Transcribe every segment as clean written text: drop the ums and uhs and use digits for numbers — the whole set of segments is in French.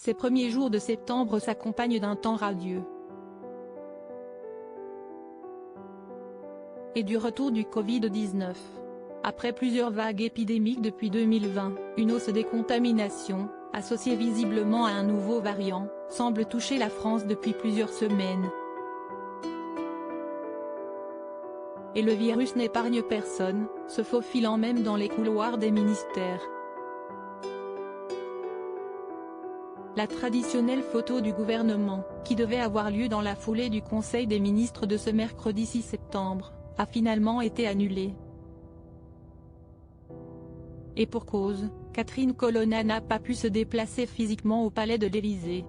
Ces premiers jours de septembre s'accompagnent d'un temps radieux et du retour du Covid-19. Après plusieurs vagues épidémiques depuis 2020, une hausse des contaminations, associée visiblement à un nouveau variant, semble toucher la France depuis plusieurs semaines. Et le virus n'épargne personne, se faufilant même dans les couloirs des ministères. La traditionnelle photo du gouvernement, qui devait avoir lieu dans la foulée du Conseil des ministres de ce mercredi 6 septembre, a finalement été annulée. Et pour cause, Catherine Colonna n'a pas pu se déplacer physiquement au palais de l'Élysée.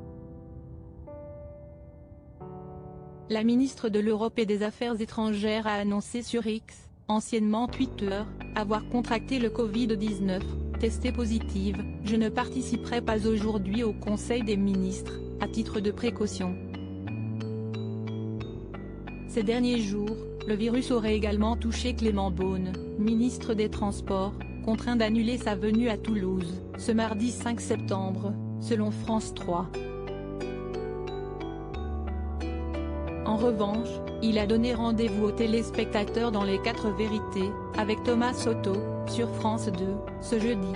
La ministre de l'Europe et des Affaires étrangères a annoncé sur X, anciennement Twitter, avoir contracté le Covid-19, testée positive. « Je ne participerai pas aujourd'hui au Conseil des ministres, à titre de précaution. » Ces derniers jours, le virus aurait également touché Clément Beaune, ministre des Transports, contraint d'annuler sa venue à Toulouse, ce mardi 5 septembre, selon France 3. En revanche, il a donné rendez-vous aux téléspectateurs dans Les 4 vérités, avec Thomas Soto, sur France 2, ce jeudi.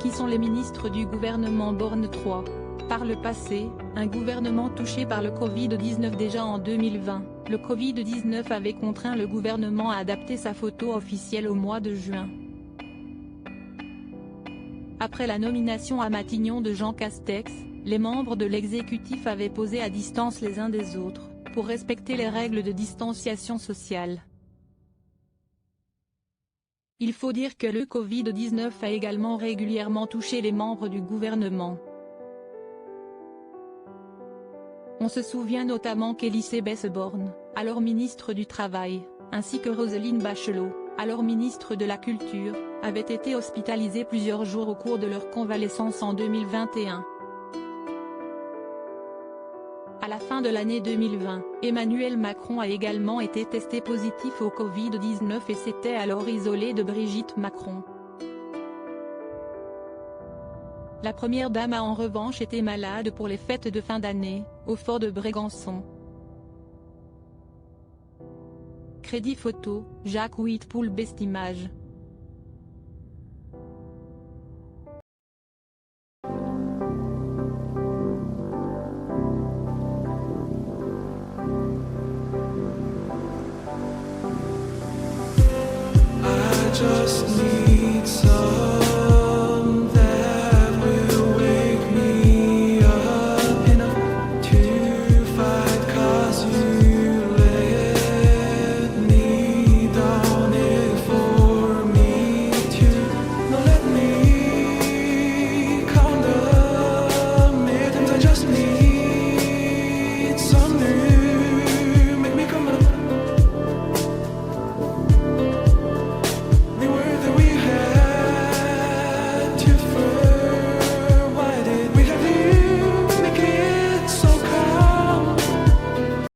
Qui sont les ministres du gouvernement Borne 3 ? Par le passé, un gouvernement touché par le Covid-19 déjà en 2020, le Covid-19 avait contraint le gouvernement à adapter sa photo officielle au mois de juin. Après la nomination à Matignon de Jean Castex, les membres de l'exécutif avaient posé à distance les uns des autres, pour respecter les règles de distanciation sociale. Il faut dire que le Covid-19 a également régulièrement touché les membres du gouvernement. On se souvient notamment qu'Élisabeth Borne, alors ministre du Travail, ainsi que Roselyne Bachelot, alors ministre de la Culture, avaient été hospitalisés plusieurs jours au cours de leur convalescence en 2021. À la fin de l'année 2020, Emmanuel Macron a également été testé positif au Covid-19 et s'était alors isolé de Brigitte Macron. La première dame a en revanche été malade pour les fêtes de fin d'année, au fort de Brégançon. Crédit photo, Jacques Whitpoul Best Image. Just need